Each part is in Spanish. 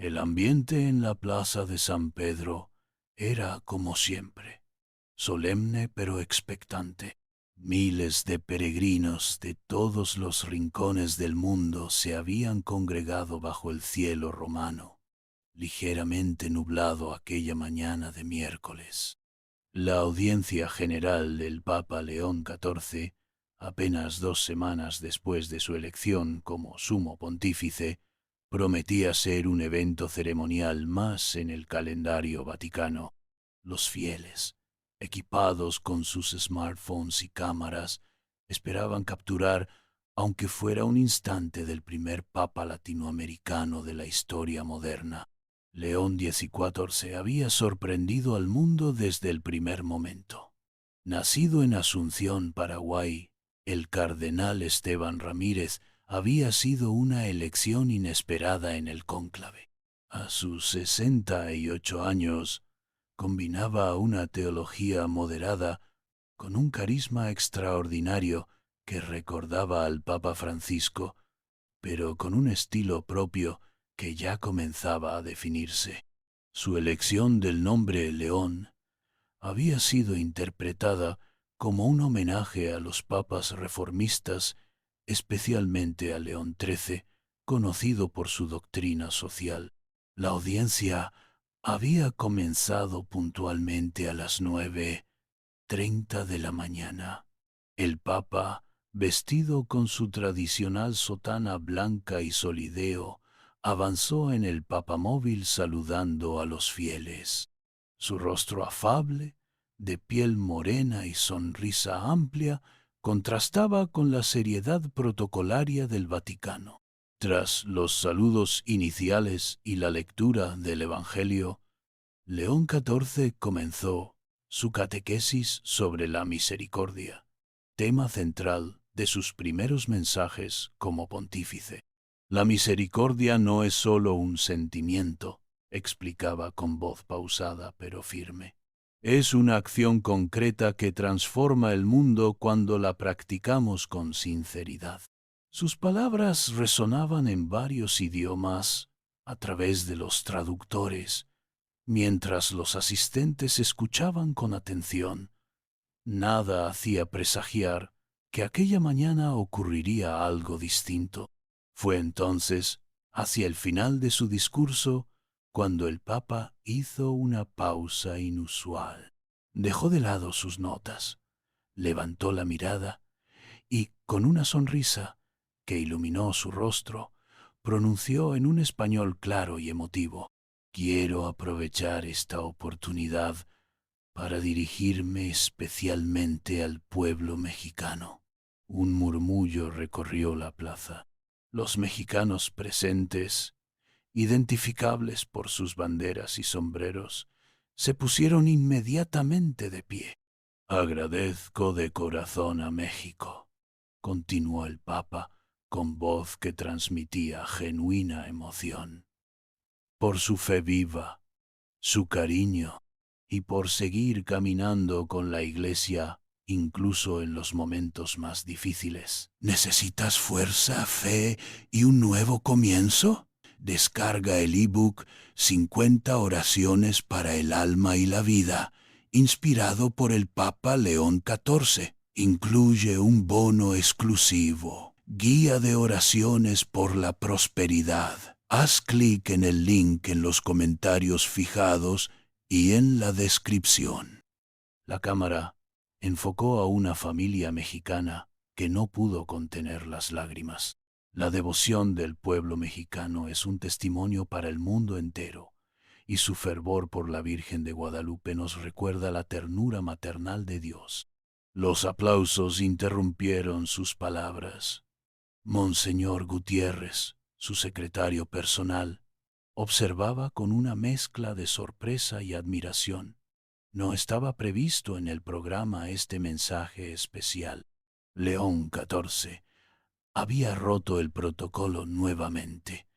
El ambiente en la plaza de San Pedro era como siempre, solemne pero expectante. Miles de peregrinos de todos los rincones del mundo se habían congregado bajo el cielo romano, ligeramente nublado aquella mañana de miércoles. La audiencia general del Papa León XIV, apenas 2 semanas después de su elección como sumo pontífice, prometía ser un evento ceremonial más en el calendario vaticano. Los fieles, equipados con sus smartphones y cámaras, esperaban capturar, aunque fuera un instante, del primer papa latinoamericano de la historia moderna. León XIV había sorprendido al mundo desde el primer momento. Nacido en Asunción, Paraguay, el cardenal Esteban Ramírez había sido una elección inesperada en el cónclave. A sus 68 años, combinaba una teología moderada con un carisma extraordinario que recordaba al Papa Francisco, pero con un estilo propio que ya comenzaba a definirse. Su elección del nombre León había sido interpretada como un homenaje a los papas reformistas, especialmente a León XIII, conocido por su doctrina social. La audiencia había comenzado puntualmente a las 9:30 de la mañana. El Papa, vestido con su tradicional sotana blanca y solideo, avanzó en el papamóvil saludando a los fieles. Su rostro afable, de piel morena y sonrisa amplia, contrastaba con la seriedad protocolaria del Vaticano. Tras los saludos iniciales y la lectura del Evangelio, León XIV comenzó su catequesis sobre la misericordia, tema central de sus primeros mensajes como pontífice. La misericordia no es sólo un sentimiento, explicaba con voz pausada pero firme. Es una acción concreta que transforma el mundo cuando la practicamos con sinceridad. Sus palabras resonaban en varios idiomas a través de los traductores, mientras los asistentes escuchaban con atención. Nada hacía presagiar que aquella mañana ocurriría algo distinto. Fue entonces, hacia el final de su discurso, cuando el Papa hizo una pausa inusual. Dejó de lado sus notas, levantó la mirada y, con una sonrisa que iluminó su rostro, pronunció en un español claro y emotivo: «Quiero aprovechar esta oportunidad para dirigirme especialmente al pueblo mexicano». Un murmullo recorrió la plaza. Los mexicanos presentes, identificables por sus banderas y sombreros, se pusieron inmediatamente de pie. «Agradezco de corazón a México», continuó el Papa con voz que transmitía genuina emoción, «por su fe viva, su cariño, y por seguir caminando con la Iglesia incluso en los momentos más difíciles. ¿Necesitas fuerza, fe y un nuevo comienzo? Descarga el ebook 50 oraciones para el alma y la vida, inspirado por el Papa León XIV. Incluye un bono exclusivo, Guía de oraciones por la prosperidad. Haz clic en el link en los comentarios fijados y en la descripción. La cámara enfocó a una familia mexicana que no pudo contener las lágrimas. La devoción del pueblo mexicano es un testimonio para el mundo entero, y su fervor por la Virgen de Guadalupe nos recuerda la ternura maternal de Dios. Los aplausos interrumpieron sus palabras. Monseñor Gutiérrez, su secretario personal, observaba con una mezcla de sorpresa y admiración. No estaba previsto en el programa este mensaje especial. León XIV había roto el protocolo nuevamente,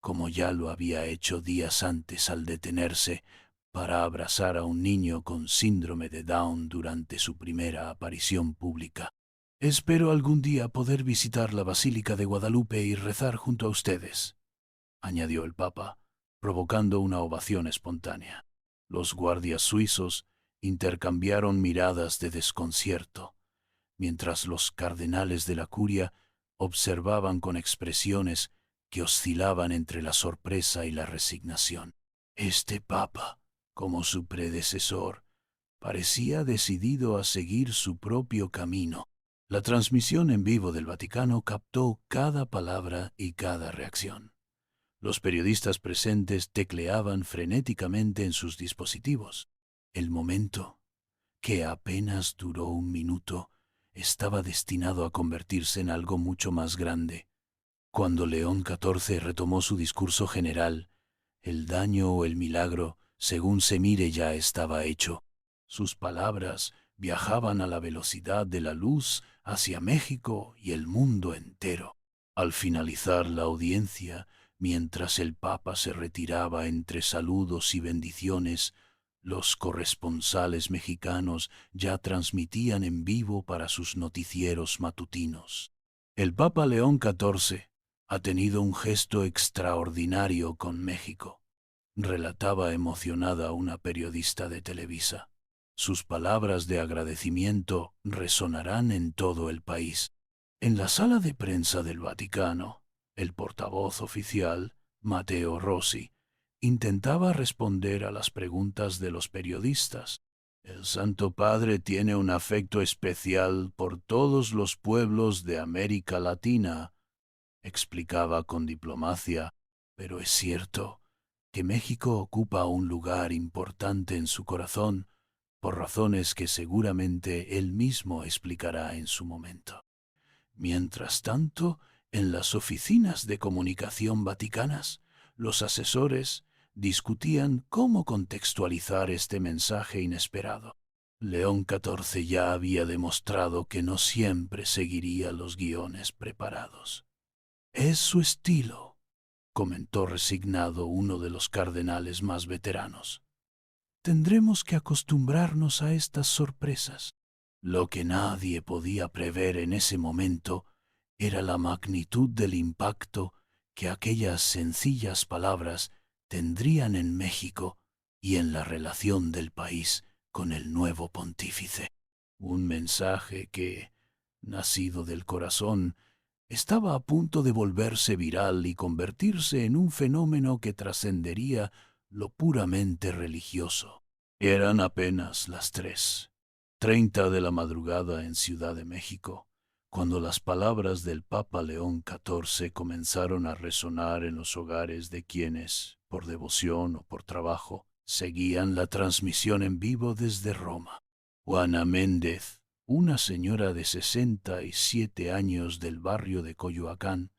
como ya lo había hecho días antes al detenerse para abrazar a un niño con síndrome de Down durante su primera aparición pública. «Espero algún día poder visitar la Basílica de Guadalupe y rezar junto a ustedes», añadió el Papa, provocando una ovación espontánea. Los guardias suizos intercambiaron miradas de desconcierto, mientras los cardenales de la curia observaban con expresiones que oscilaban entre la sorpresa y la resignación. Este papa, como su predecesor, parecía decidido a seguir su propio camino. La transmisión en vivo del Vaticano captó cada palabra y cada reacción. Los periodistas presentes tecleaban frenéticamente en sus dispositivos. El momento, que apenas duró un minuto, estaba destinado a convertirse en algo mucho más grande. Cuando León XIV retomó su discurso general, el daño o el milagro, según se mire, ya estaba hecho. Sus palabras viajaban a la velocidad de la luz hacia México y el mundo entero. Al finalizar la audiencia, mientras el Papa se retiraba entre saludos y bendiciones, los corresponsales mexicanos ya transmitían en vivo para sus noticieros matutinos. El Papa León XIV ha tenido un gesto extraordinario con México, relataba emocionada una periodista de Televisa. Sus palabras de agradecimiento resonarán en todo el país. En la sala de prensa del Vaticano, el portavoz oficial, Matteo Rossi, intentaba responder a las preguntas de los periodistas. El Santo Padre tiene un afecto especial por todos los pueblos de América Latina, explicaba con diplomacia, pero es cierto que México ocupa un lugar importante en su corazón por razones que seguramente él mismo explicará en su momento. Mientras tanto, en las oficinas de comunicación vaticanas, los asesores discutían cómo contextualizar este mensaje inesperado. León XIV ya había demostrado que no siempre seguiría los guiones preparados. Es su estilo, comentó resignado uno de los cardenales más veteranos. Tendremos que acostumbrarnos a estas sorpresas. Lo que nadie podía prever en ese momento era la magnitud del impacto que aquellas sencillas palabras tendrían en México y en la relación del país con el nuevo pontífice. Un mensaje que, nacido del corazón, estaba a punto de volverse viral y convertirse en un fenómeno que trascendería lo puramente religioso. Eran apenas las 3:30 de la madrugada en Ciudad de México, cuando las palabras del Papa León XIV comenzaron a resonar en los hogares de quienes, por devoción o por trabajo, seguían la transmisión en vivo desde Roma. Juana Méndez, una señora de 67 años del barrio de Coyoacán,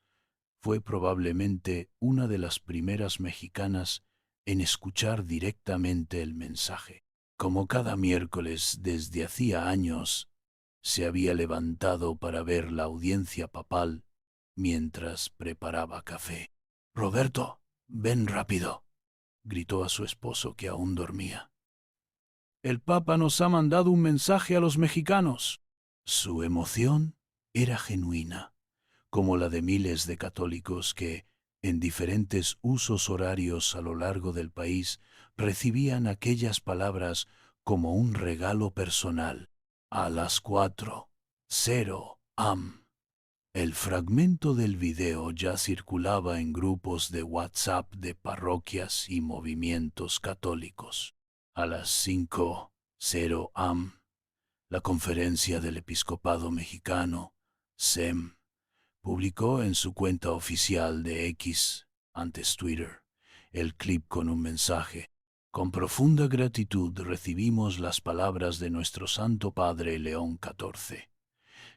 fue probablemente una de las primeras mexicanas en escuchar directamente el mensaje. Como cada miércoles desde hacía años, se había levantado para ver la audiencia papal mientras preparaba café. «Roberto, ven rápido», gritó a su esposo que aún dormía. «El Papa nos ha mandado un mensaje a los mexicanos». Su emoción era genuina, como la de miles de católicos que, en diferentes usos horarios a lo largo del país, recibían aquellas palabras como un regalo personal. A las 4:00 am. El fragmento del video ya circulaba en grupos de WhatsApp de parroquias y movimientos católicos. A las 5:00 am. La Conferencia del Episcopado Mexicano, SEM, publicó en su cuenta oficial de X, antes Twitter, el clip con un mensaje. «Con profunda gratitud recibimos las palabras de nuestro Santo Padre León XIV.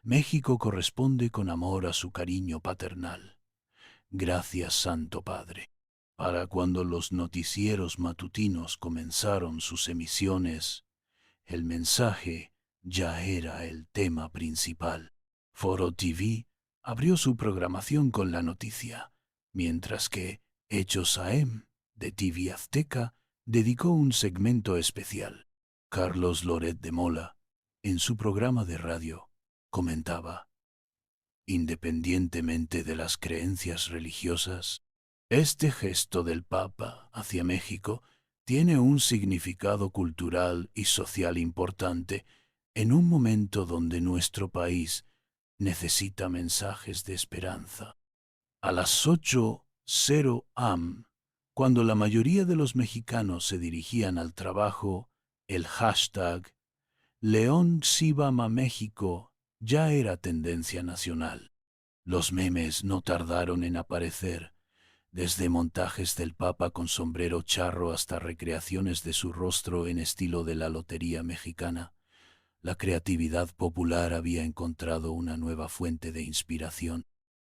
México corresponde con amor a su cariño paternal. Gracias, Santo Padre». Para cuando los noticieros matutinos comenzaron sus emisiones, el mensaje ya era el tema principal. Foro TV abrió su programación con la noticia, mientras que Hechos AM, de TV Azteca, dedicó un segmento especial. Carlos Loret de Mola, en su programa de radio, comentaba: «Independientemente de las creencias religiosas, Este gesto del Papa hacia México tiene un significado cultural y social importante en un momento donde nuestro país necesita mensajes de esperanza. A las 8:00 am, cuando la mayoría de los mexicanos se dirigían al trabajo, el hashtag León sí va a México ya era tendencia nacional. Los memes no tardaron en aparecer, desde montajes del Papa con sombrero charro hasta recreaciones de su rostro en estilo de la lotería mexicana. La creatividad popular había encontrado una nueva fuente de inspiración.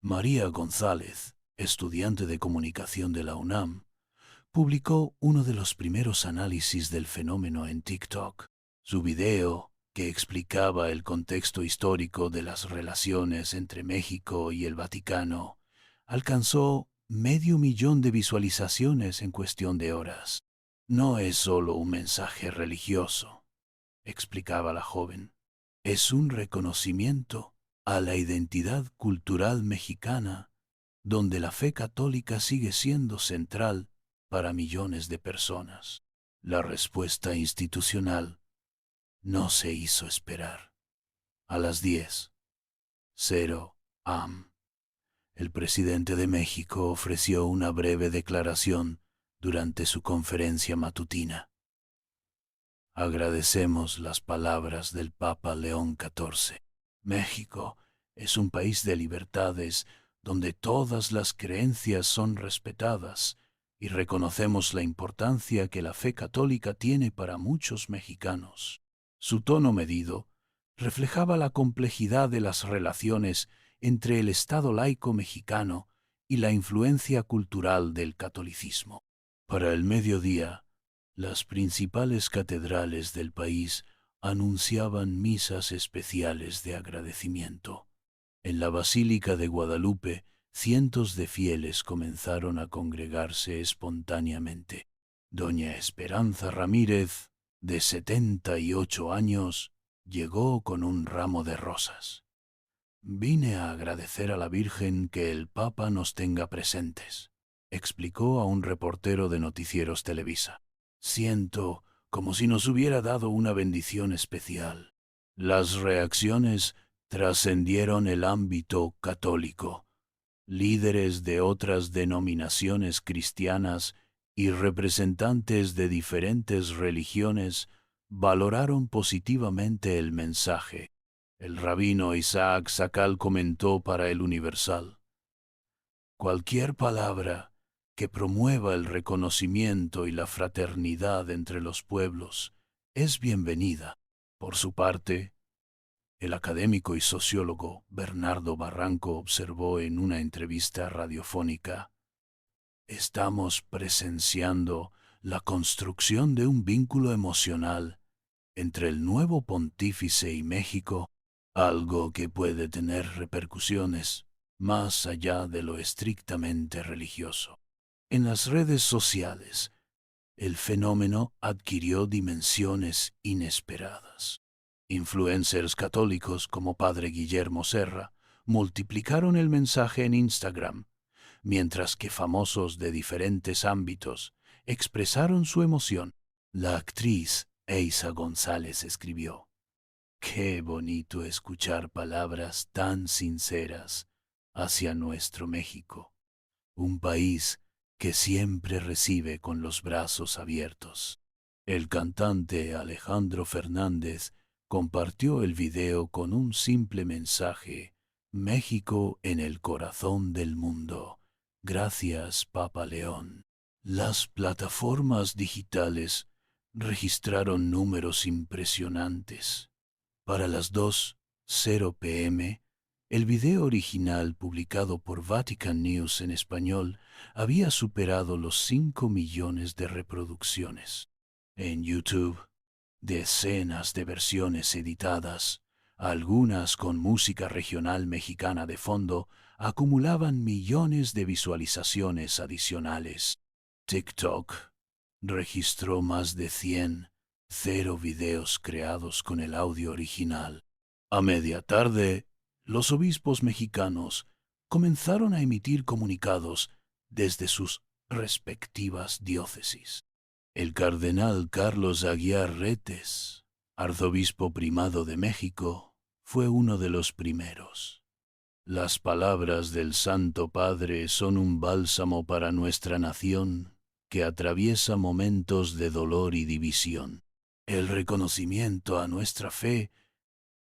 María González, estudiante de comunicación de la UNAM, publicó uno de los primeros análisis del fenómeno en TikTok. Su video, que explicaba el contexto histórico de las relaciones entre México y el Vaticano, alcanzó 500,000 de visualizaciones en cuestión de horas. No es solo un mensaje religioso, explicaba la joven. Es un reconocimiento a la identidad cultural mexicana, donde la fe católica sigue siendo central para millones de personas. La respuesta institucional no se hizo esperar. A las 10:00 am, el presidente de México ofreció una breve declaración durante su conferencia matutina. Agradecemos las palabras del Papa León XIV. México es un país de libertades donde todas las creencias son respetadas y reconocemos la importancia que la fe católica tiene para muchos mexicanos. Su tono medido reflejaba la complejidad de las relaciones entre el Estado laico mexicano y la influencia cultural del catolicismo. Para el mediodía, las principales catedrales del país anunciaban misas especiales de agradecimiento. En la Basílica de Guadalupe, cientos de fieles comenzaron a congregarse espontáneamente. Doña Esperanza Ramírez, de 78 años, llegó con un ramo de rosas. Vine a agradecer a la Virgen que el Papa nos tenga presentes, explicó a un reportero de Noticieros Televisa. Siento como si nos hubiera dado una bendición especial. Las reacciones trascendieron el ámbito católico. Líderes de otras denominaciones cristianas y representantes de diferentes religiones valoraron positivamente el mensaje. El rabino Isaac Sakal comentó para el Universal: cualquier palabra que promueva el reconocimiento y la fraternidad entre los pueblos es bienvenida. Por su parte, el académico y sociólogo Bernardo Barranco observó en una entrevista radiofónica: estamos presenciando la construcción de un vínculo emocional entre el nuevo pontífice y México, algo que puede tener repercusiones más allá de lo estrictamente religioso. En las redes sociales, el fenómeno adquirió dimensiones inesperadas. Influencers católicos como Padre Guillermo Serra multiplicaron el mensaje en Instagram, mientras que famosos de diferentes ámbitos expresaron su emoción. La actriz Eiza González escribió: qué bonito escuchar palabras tan sinceras hacia nuestro México, un país que siempre recibe con los brazos abiertos. El cantante Alejandro Fernández compartió el video con un simple mensaje: México en el corazón del mundo. Gracias, Papa León. Las plataformas digitales registraron números impresionantes. Para las 2:00 p.m., el video original publicado por Vatican News en español había superado los 5 millones de reproducciones. En YouTube, decenas de versiones editadas, algunas con música regional mexicana de fondo, acumulaban millones de visualizaciones adicionales. TikTok registró más de 100 videos creados con el audio original. A media tarde, los obispos mexicanos comenzaron a emitir comunicados desde sus respectivas diócesis. El cardenal Carlos Aguiar Retes, arzobispo primado de México, fue uno de los primeros. Las palabras del Santo Padre son un bálsamo para nuestra nación que atraviesa momentos de dolor y división. El reconocimiento a nuestra fe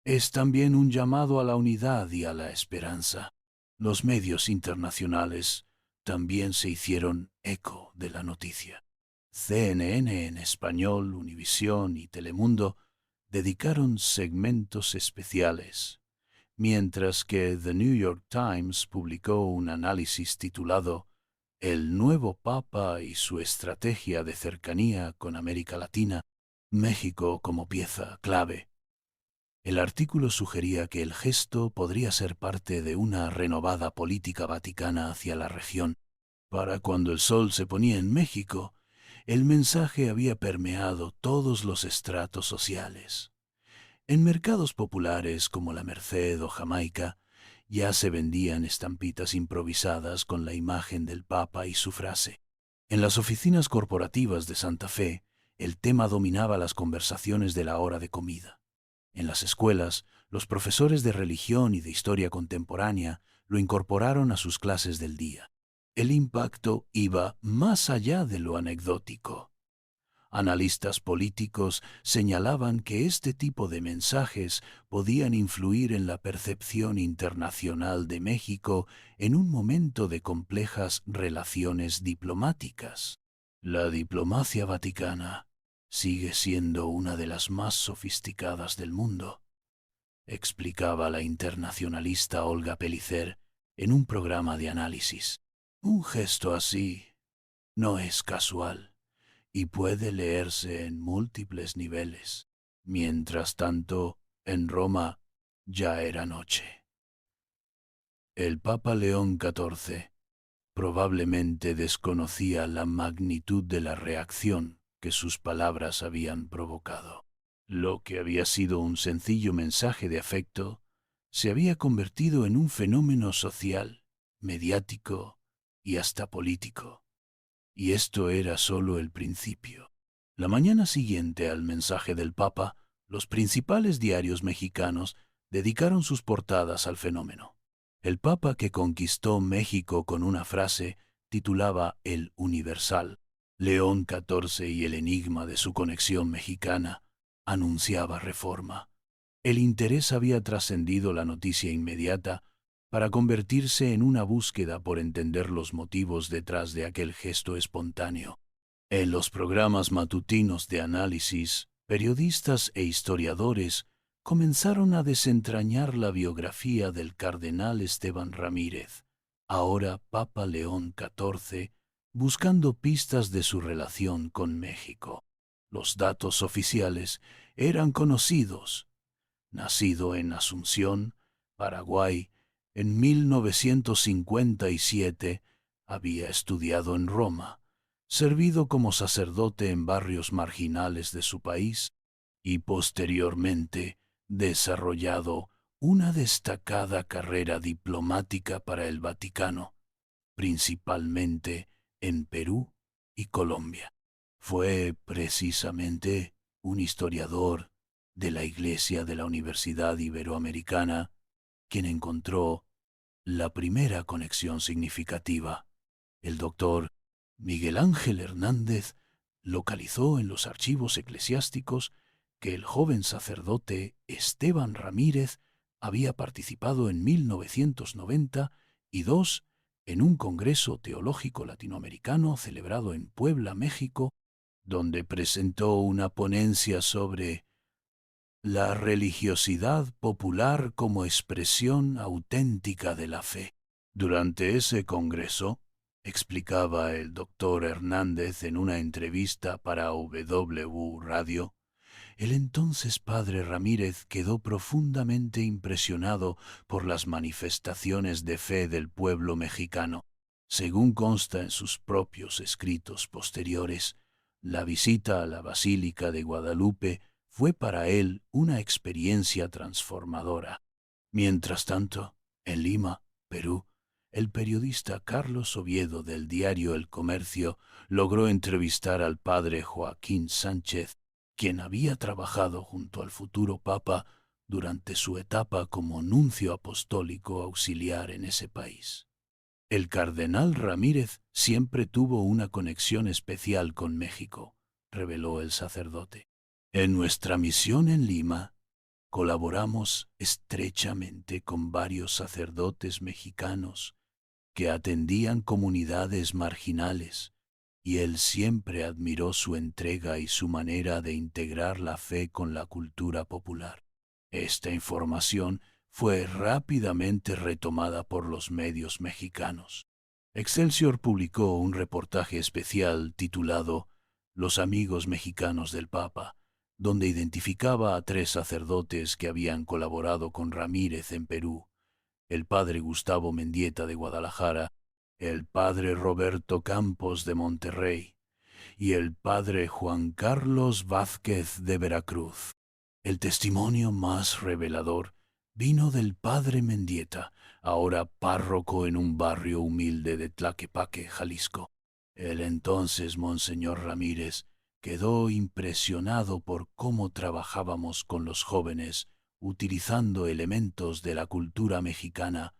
es también un llamado a la unidad y a la esperanza. Los medios internacionales también se hicieron eco de la noticia. CNN en español, Univisión y Telemundo dedicaron segmentos especiales, mientras que The New York Times publicó un análisis titulado El nuevo Papa y su estrategia de cercanía con América Latina, México como pieza clave. El artículo sugería que el gesto podría ser parte de una renovada política vaticana hacia la región. Para cuando el sol se ponía en México, el mensaje había permeado todos los estratos sociales. En mercados populares como la Merced o Jamaica, ya se vendían estampitas improvisadas con la imagen del Papa y su frase. En las oficinas corporativas de Santa Fe, el tema dominaba las conversaciones de la hora de comida. En las escuelas, los profesores de religión y de historia contemporánea lo incorporaron a sus clases del día. El impacto iba más allá de lo anecdótico. Analistas políticos señalaban que este tipo de mensajes podían influir en la percepción internacional de México en un momento de complejas relaciones diplomáticas. La diplomacia vaticana sigue siendo una de las más sofisticadas del mundo, explicaba la internacionalista Olga Pellicer en un programa de análisis. Un gesto así no es casual y puede leerse en múltiples niveles. Mientras tanto, en Roma ya era noche. El Papa León XIV probablemente desconocía la magnitud de la reacción que sus palabras habían provocado. Lo que había sido un sencillo mensaje de afecto se había convertido en un fenómeno social, mediático y hasta político. Y esto era solo el principio. La mañana siguiente al mensaje del Papa, los principales diarios mexicanos dedicaron sus portadas al fenómeno. El Papa que conquistó México con una frase titulaba El Universal. León XIV y el enigma de su conexión mexicana anunciaba reforma. El interés había trascendido la noticia inmediata para convertirse en una búsqueda por entender los motivos detrás de aquel gesto espontáneo. En los programas matutinos de análisis, periodistas e historiadores comenzaron a desentrañar la biografía del cardenal Esteban Ramírez, ahora Papa León XIV, buscando pistas de su relación con México. Los datos oficiales eran conocidos. Nacido en Asunción, Paraguay, en 1957, había estudiado en Roma, servido como sacerdote en barrios marginales de su país y posteriormente desarrollado una destacada carrera diplomática para el Vaticano, principalmente en Perú y Colombia. Fue precisamente un historiador de la Iglesia de la Universidad Iberoamericana quien encontró la primera conexión significativa. El doctor Miguel Ángel Hernández localizó en los archivos eclesiásticos que el joven sacerdote Esteban Ramírez había participado en 1992 en un congreso teológico latinoamericano celebrado en Puebla, México, donde presentó una ponencia sobre la religiosidad popular como expresión auténtica de la fe. Durante ese congreso, explicaba el doctor Hernández en una entrevista para W Radio, el entonces padre Ramírez quedó profundamente impresionado por las manifestaciones de fe del pueblo mexicano. Según consta en sus propios escritos posteriores, la visita a la Basílica de Guadalupe fue para él una experiencia transformadora. Mientras tanto, en Lima, Perú, el periodista Carlos Oviedo del diario El Comercio logró entrevistar al padre Joaquín Sánchez, quien había trabajado junto al futuro Papa durante su etapa como nuncio apostólico auxiliar en ese país. El cardenal Ramírez siempre tuvo una conexión especial con México, reveló el sacerdote. En nuestra misión en Lima, colaboramos estrechamente con varios sacerdotes mexicanos que atendían comunidades marginales, y él siempre admiró su entrega y su manera de integrar la fe con la cultura popular. Esta información fue rápidamente retomada por los medios mexicanos. Excelsior publicó un reportaje especial titulado Los amigos mexicanos del Papa, donde identificaba a 3 sacerdotes que habían colaborado con Ramírez en Perú: el padre Gustavo Mendieta de Guadalajara, el padre Roberto Campos de Monterrey y el padre Juan Carlos Vázquez de Veracruz. El testimonio más revelador vino del padre Mendieta, ahora párroco en un barrio humilde de Tlaquepaque, Jalisco. El entonces Monseñor Ramírez quedó impresionado por cómo trabajábamos con los jóvenes utilizando elementos de la cultura mexicana.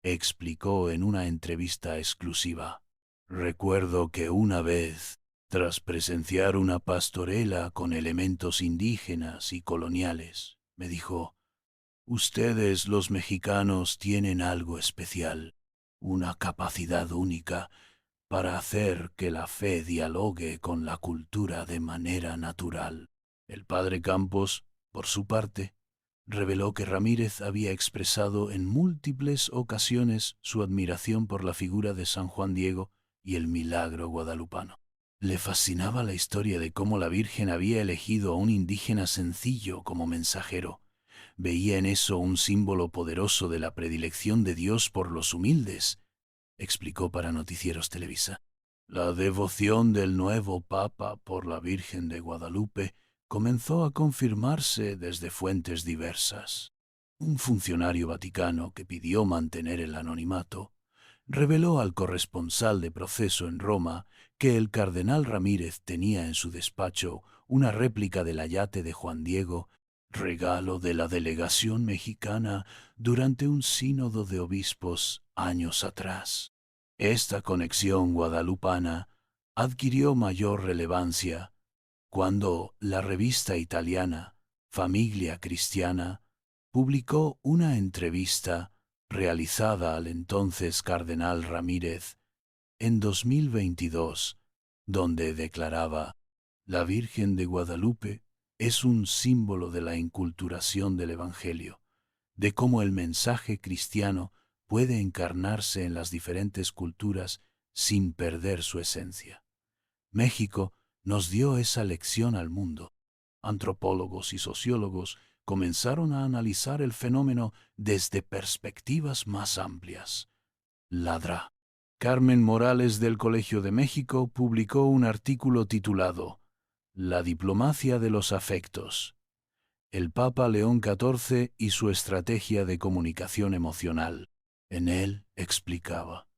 Explicó en una entrevista exclusiva: recuerdo que una vez, tras presenciar una pastorela con elementos indígenas y coloniales, me dijo: ustedes los mexicanos tienen algo especial, una capacidad única para hacer que la fe dialogue con la cultura de manera natural. El padre Campos, por su parte, reveló que Ramírez había expresado en múltiples ocasiones su admiración por la figura de San Juan Diego y el milagro guadalupano. Le fascinaba la historia de cómo la Virgen había elegido a un indígena sencillo como mensajero. Veía en eso un símbolo poderoso de la predilección de Dios por los humildes, explicó para Noticieros Televisa. La devoción del nuevo Papa por la Virgen de Guadalupe comenzó a confirmarse desde fuentes diversas. Un funcionario vaticano que pidió mantener el anonimato reveló al corresponsal de proceso en Roma que el cardenal Ramírez tenía en su despacho una réplica del ayate de Juan Diego, regalo de la delegación mexicana durante un sínodo de obispos años atrás. Esta conexión guadalupana adquirió mayor relevancia cuando la revista italiana Famiglia Cristiana publicó una entrevista realizada al entonces cardenal Ramírez en 2022, donde declaraba: la Virgen de Guadalupe es un símbolo de la inculturación del Evangelio, de cómo el mensaje cristiano puede encarnarse en las diferentes culturas sin perder su esencia. México nos dio esa lección al mundo. Antropólogos y sociólogos comenzaron a analizar el fenómeno desde perspectivas más amplias. Ladra. Carmen Morales del Colegio de México publicó un artículo titulado La diplomacia de los afectos. El Papa León XIV y su estrategia de comunicación emocional. En él explicaba: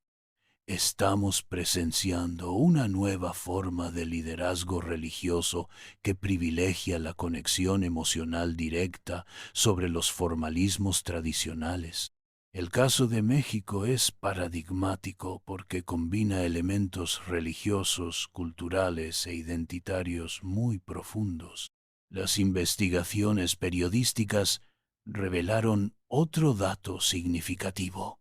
estamos presenciando una nueva forma de liderazgo religioso que privilegia la conexión emocional directa sobre los formalismos tradicionales. El caso de México es paradigmático porque combina elementos religiosos, culturales e identitarios muy profundos. Las investigaciones periodísticas revelaron otro dato significativo.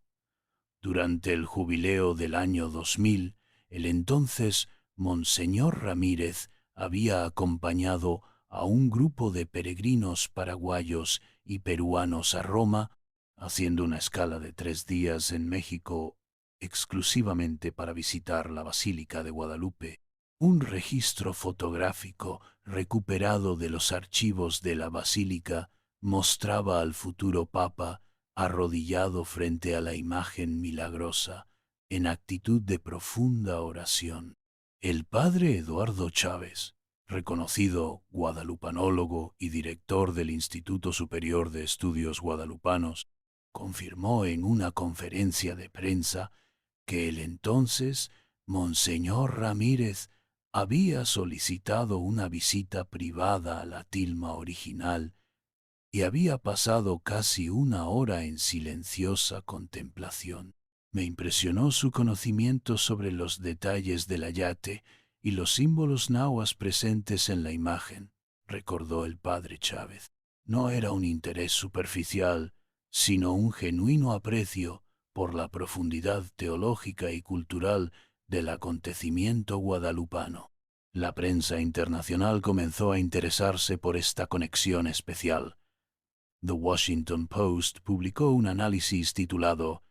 Durante el jubileo del año 2000, el entonces Monseñor Ramírez había acompañado a un grupo de peregrinos paraguayos y peruanos a Roma, haciendo una escala de 3 días en México exclusivamente para visitar la Basílica de Guadalupe. Un registro fotográfico recuperado de los archivos de la Basílica mostraba al futuro Papa arrodillado frente a la imagen milagrosa, en actitud de profunda oración. El padre Eduardo Chávez, reconocido guadalupanólogo y director del Instituto Superior de Estudios Guadalupanos, confirmó en una conferencia de prensa que el entonces Monseñor Ramírez había solicitado una visita privada a la tilma original y había pasado casi una hora en silenciosa contemplación. Me impresionó su conocimiento sobre los detalles del ayate y los símbolos nahuas presentes en la imagen, recordó el padre Chávez. No era un interés superficial, sino un genuino aprecio por la profundidad teológica y cultural del acontecimiento guadalupano. La prensa internacional comenzó a interesarse por esta conexión especial. The Washington Post publicó un análisis titulado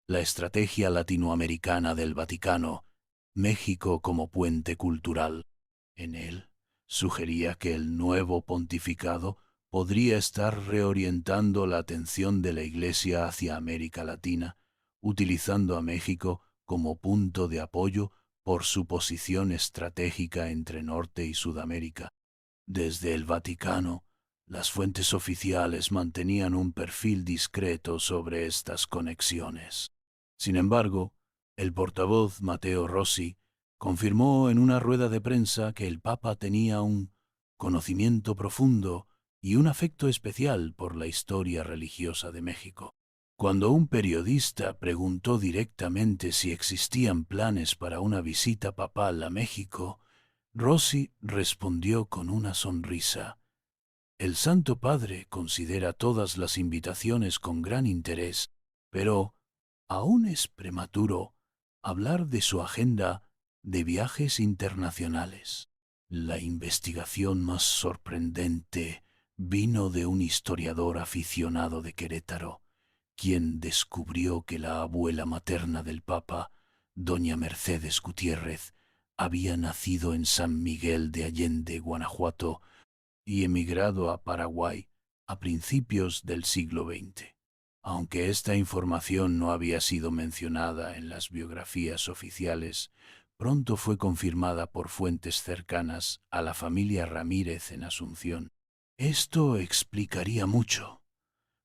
La estrategia latinoamericana del Vaticano, México como puente cultural. En él, sugería que el nuevo pontificado podría estar reorientando la atención de la Iglesia hacia América Latina, utilizando a México como punto de apoyo por su posición estratégica entre Norte y Sudamérica. Desde el Vaticano, las fuentes oficiales mantenían un perfil discreto sobre estas conexiones. Sin embargo, el portavoz Matteo Rossi confirmó en una rueda de prensa que el Papa tenía un conocimiento profundo y un afecto especial por la historia religiosa de México. Cuando un periodista preguntó directamente si existían planes para una visita papal a México, Rossi respondió con una sonrisa. El Santo Padre considera todas las invitaciones con gran interés, pero aún es prematuro hablar de su agenda de viajes internacionales. La investigación más sorprendente vino de un historiador aficionado de Querétaro, quien descubrió que la abuela materna del Papa, doña Mercedes Gutiérrez, había nacido en San Miguel de Allende, Guanajuato, y emigrado a Paraguay a principios del siglo XX. Aunque esta información no había sido mencionada en las biografías oficiales, pronto fue confirmada por fuentes cercanas a la familia Ramírez en Asunción. Esto explicaría mucho,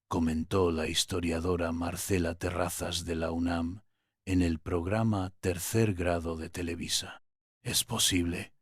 comentó la historiadora Marcela Terrazas de la UNAM en el programa Tercer Grado de Televisa. Es posible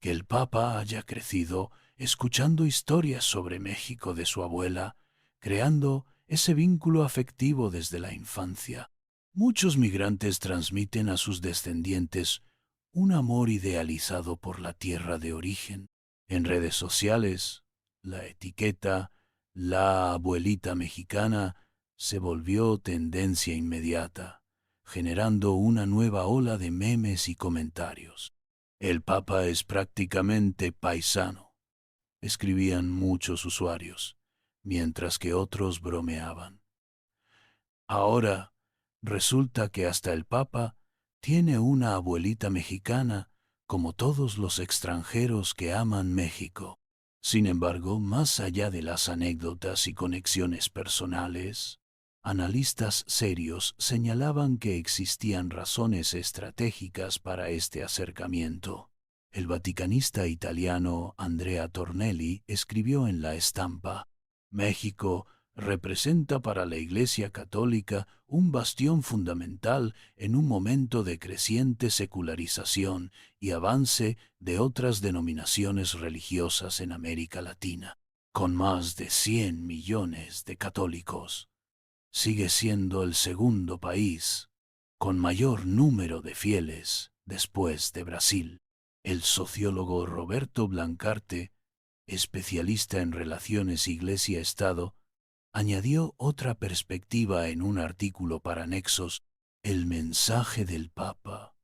que el Papa haya crecido escuchando historias sobre México de su abuela, creando ese vínculo afectivo desde la infancia. Muchos migrantes transmiten a sus descendientes un amor idealizado por la tierra de origen. En redes sociales, la etiqueta "la abuelita mexicana" se volvió tendencia inmediata, generando una nueva ola de memes y comentarios. El Papa es prácticamente paisano, escribían muchos usuarios, mientras que otros bromeaban. Ahora resulta que hasta el Papa tiene una abuelita mexicana, como todos los extranjeros que aman México. Sin embargo, más allá de las anécdotas y conexiones personales, analistas serios señalaban que existían razones estratégicas para este acercamiento. El vaticanista italiano Andrea Tornelli escribió en La Estampa: México representa para la Iglesia Católica un bastión fundamental en un momento de creciente secularización y avance de otras denominaciones religiosas en América Latina. Con más de 100 millones de católicos, sigue siendo el segundo país con mayor número de fieles después de Brasil. El sociólogo Roberto Blancarte, especialista en relaciones Iglesia-Estado, añadió otra perspectiva en un artículo para Nexos: el mensaje del Papa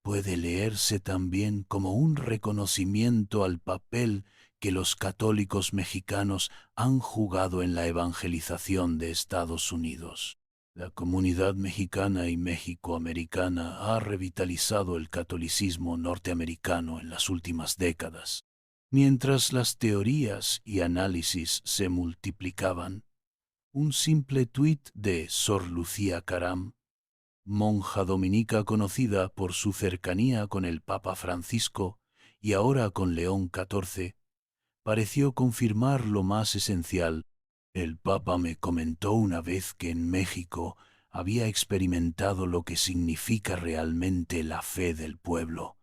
puede leerse también como un reconocimiento al papel que los católicos mexicanos han jugado en la evangelización de Estados Unidos. La comunidad mexicana y mexicoamericana ha revitalizado el catolicismo norteamericano en las últimas décadas. Mientras las teorías y análisis se multiplicaban, un simple tuit de Sor Lucía Caram, monja dominica conocida por su cercanía con el Papa Francisco y ahora con León XIV, pareció confirmar lo más esencial El Papa me comentó una vez que en México había experimentado lo que significa realmente la fe del pueblo.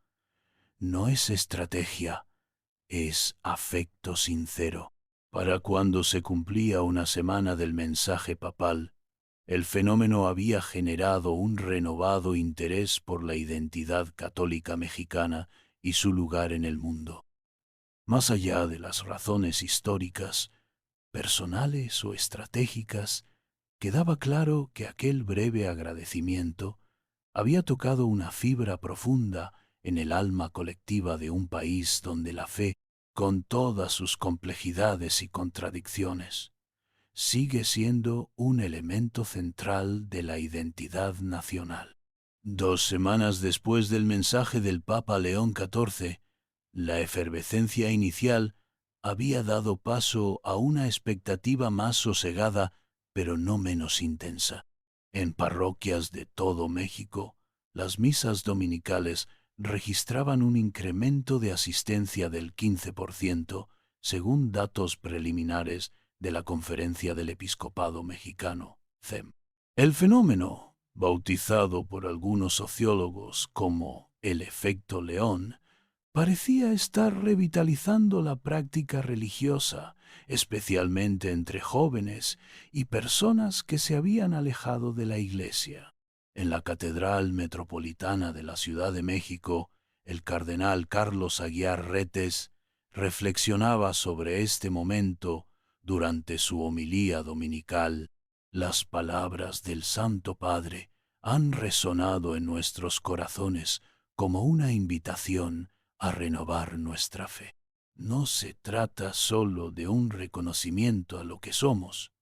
No es estrategia, es afecto sincero. Para cuando se cumplía una semana del mensaje papal, el fenómeno había generado un renovado interés por la identidad católica mexicana y su lugar en el mundo. Más allá de las razones históricas, personales o estratégicas, quedaba claro que aquel breve agradecimiento había tocado una fibra profunda en el alma colectiva de un país donde la fe, con todas sus complejidades y contradicciones, sigue siendo un elemento central de la identidad nacional. 2 semanas después del mensaje del Papa León XIV, la efervescencia inicial había dado paso a una expectativa más sosegada, pero no menos intensa. En parroquias de todo México, las misas dominicales registraban un incremento de asistencia del 15%, según datos preliminares de la Conferencia del Episcopado Mexicano, CEM. El fenómeno, bautizado por algunos sociólogos como el efecto León, parecía estar revitalizando la práctica religiosa, especialmente entre jóvenes y personas que se habían alejado de la Iglesia. En la Catedral Metropolitana de la Ciudad de México, el cardenal Carlos Aguiar Retes reflexionaba sobre este momento durante su homilía dominical. Las palabras del Santo Padre han resonado en nuestros corazones como una invitación a renovar nuestra fe. No se trata solo de un reconocimiento a lo que somos,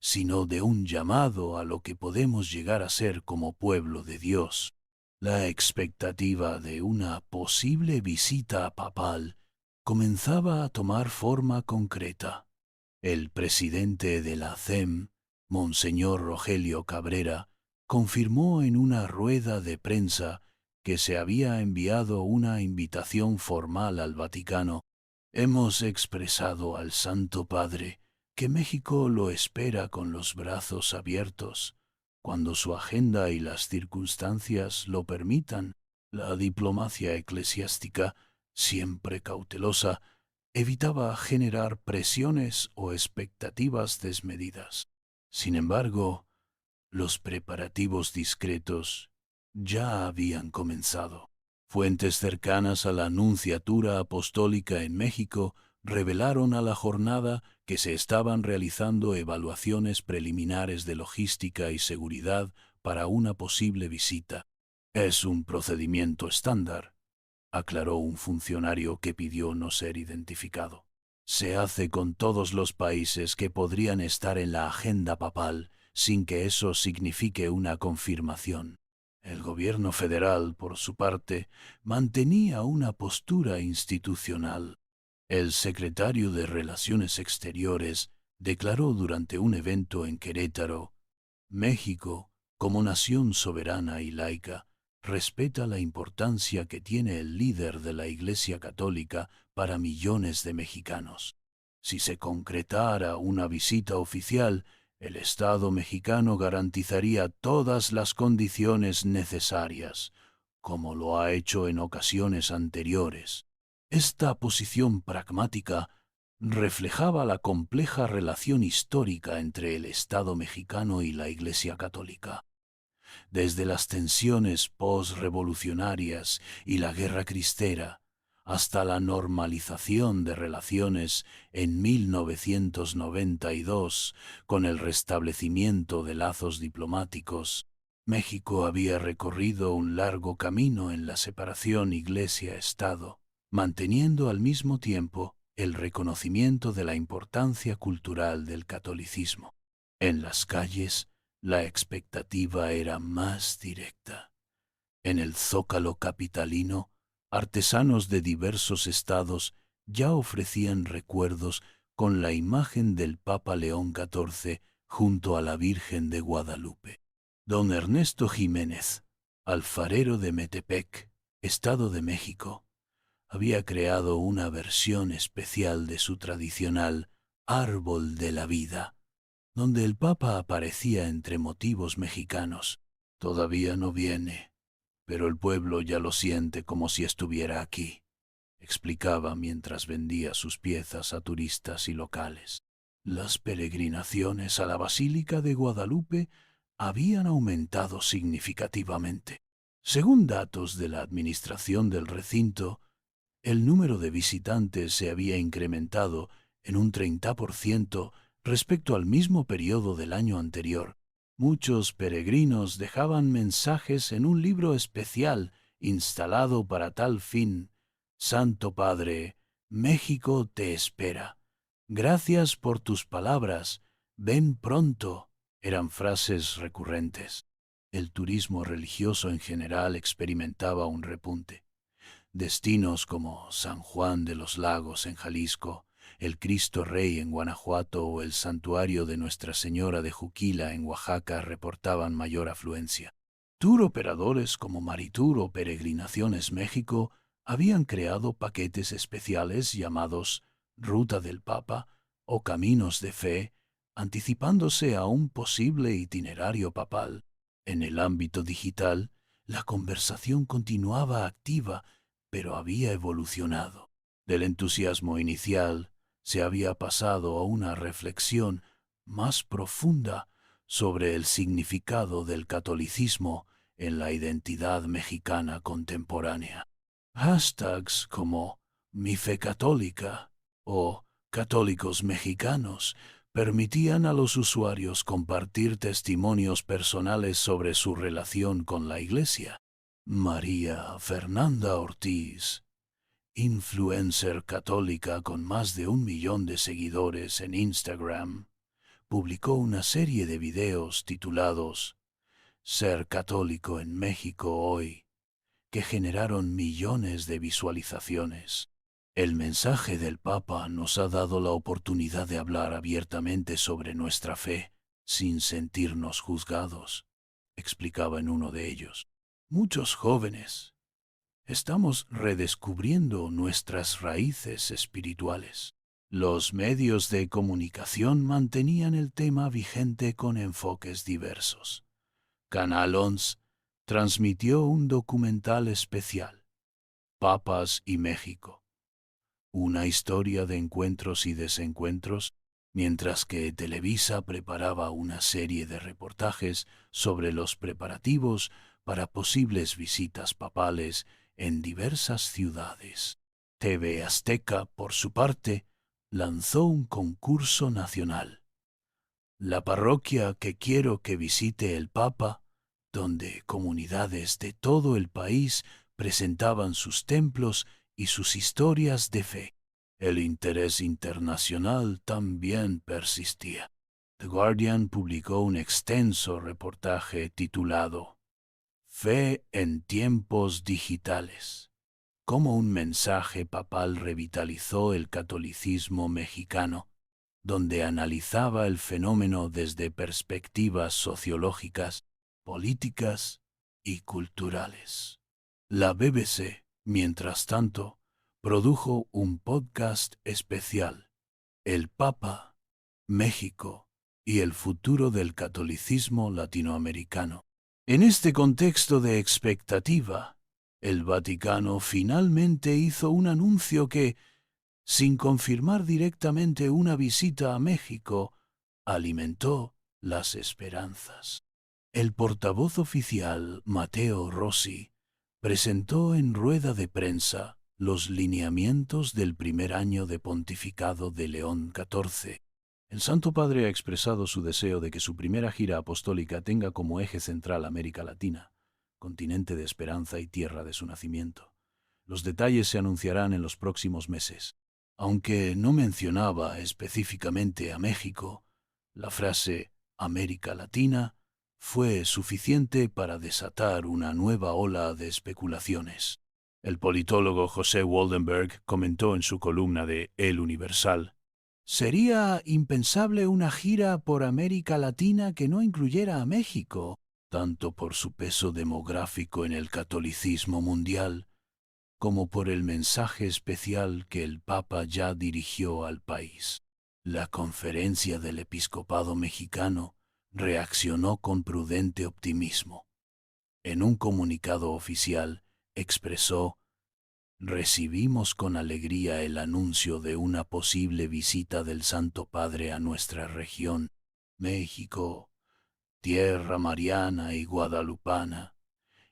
sino de un llamado a lo que podemos llegar a ser como pueblo de Dios. La expectativa de una posible visita papal comenzaba a tomar forma concreta. El presidente de la CEM, Monseñor Rogelio Cabrera, confirmó en una rueda de prensa que se había enviado una invitación formal al Vaticano. Hemos expresado al Santo Padre que México lo espera con los brazos abiertos, cuando su agenda y las circunstancias lo permitan. La diplomacia eclesiástica, siempre cautelosa, evitaba generar presiones o expectativas desmedidas. Sin embargo, los preparativos discretos ya habían comenzado. Fuentes cercanas a la Nunciatura Apostólica en México revelaron a la jornada que se estaban realizando evaluaciones preliminares de logística y seguridad para una posible visita. Es un procedimiento estándar, aclaró un funcionario que pidió no ser identificado. Se hace con todos los países que podrían estar en la agenda papal sin que eso signifique una confirmación. El gobierno federal, por su parte, mantenía una postura institucional. El secretario de Relaciones Exteriores declaró durante un evento en Querétaro: México, como nación soberana y laica, respeta la importancia que tiene el líder de la Iglesia Católica para millones de mexicanos. Si se concretara una visita oficial, el Estado mexicano garantizaría todas las condiciones necesarias, como lo ha hecho en ocasiones anteriores. Esta posición pragmática reflejaba la compleja relación histórica entre el Estado mexicano y la Iglesia Católica. Desde las tensiones posrevolucionarias y la Guerra Cristera hasta la normalización de relaciones en 1992 con el restablecimiento de lazos diplomáticos, México había recorrido un largo camino en la separación Iglesia-Estado, manteniendo al mismo tiempo el reconocimiento de la importancia cultural del catolicismo. En las calles, la expectativa era más directa. En el zócalo capitalino, artesanos de diversos estados ya ofrecían recuerdos con la imagen del Papa León XIV junto a la Virgen de Guadalupe. Don Ernesto Jiménez, alfarero de Metepec, Estado de México, había creado una versión especial de su tradicional árbol de la vida, donde el Papa aparecía entre motivos mexicanos. Todavía no viene, pero el pueblo ya lo siente como si estuviera aquí, explicaba mientras vendía sus piezas a turistas y locales. Las peregrinaciones a la Basílica de Guadalupe habían aumentado significativamente. Según datos de la administración del recinto, el número de visitantes se había incrementado en un 30% respecto al mismo periodo del año anterior. Muchos peregrinos dejaban mensajes en un libro especial instalado para tal fin. Santo Padre, México te espera. Gracias por tus palabras. Ven pronto. Eran frases recurrentes. El turismo religioso en general experimentaba un repunte. Destinos como San Juan de los Lagos en Jalisco, el Cristo Rey en Guanajuato o el Santuario de Nuestra Señora de Juquila en Oaxaca reportaban mayor afluencia. Tour operadores como Maritur o Peregrinaciones México habían creado paquetes especiales llamados Ruta del Papa o Caminos de Fe, anticipándose a un posible itinerario papal. En el ámbito digital, la conversación continuaba activa, pero había evolucionado. Del entusiasmo inicial se había pasado a una reflexión más profunda sobre el significado del catolicismo en la identidad mexicana contemporánea. Hashtags como Mi Fe Católica o Católicos Mexicanos permitían a los usuarios compartir testimonios personales sobre su relación con la Iglesia. María Fernanda Ortiz, influencer católica con más de 1 millón de seguidores en Instagram, publicó una serie de videos titulados Ser católico en México hoy, que generaron millones de visualizaciones. El mensaje del Papa nos ha dado la oportunidad de hablar abiertamente sobre nuestra fe, sin sentirnos juzgados, explicaba en uno de ellos. Muchos jóvenes estamos redescubriendo nuestras raíces espirituales. Los medios de comunicación mantenían el tema vigente con enfoques diversos. Canal 11 transmitió un documental especial, Papas y México, una historia de encuentros y desencuentros, mientras que Televisa preparaba una serie de reportajes sobre los preparativos para posibles visitas papales en diversas ciudades. TV Azteca, por su parte, lanzó un concurso nacional, La parroquia que quiero que visite el Papa, donde comunidades de todo el país presentaban sus templos y sus historias de fe. El interés internacional también persistía. The Guardian publicó un extenso reportaje titulado Fe en tiempos digitales, cómo un mensaje papal revitalizó el catolicismo mexicano, donde analizaba el fenómeno desde perspectivas sociológicas, políticas y culturales. La BBC, mientras tanto, produjo un podcast especial, El Papa, México y el futuro del catolicismo latinoamericano. En este contexto de expectativa, el Vaticano finalmente hizo un anuncio que, sin confirmar directamente una visita a México, alimentó las esperanzas. El portavoz oficial, Matteo Rossi, presentó en rueda de prensa los lineamientos del primer año de pontificado de León XIV. El Santo Padre ha expresado su deseo de que su primera gira apostólica tenga como eje central América Latina, continente de esperanza y tierra de su nacimiento. Los detalles se anunciarán en los próximos meses. Aunque no mencionaba específicamente a México, la frase América Latina fue suficiente para desatar una nueva ola de especulaciones. El politólogo José Waldenberg comentó en su columna de El Universal: «Sería impensable una gira por América Latina que no incluyera a México, tanto por su peso demográfico en el catolicismo mundial, como por el mensaje especial que el Papa ya dirigió al país». La conferencia del episcopado mexicano reaccionó con prudente optimismo. En un comunicado oficial expresó: recibimos con alegría el anuncio de una posible visita del Santo Padre a nuestra región, México, tierra mariana y guadalupana.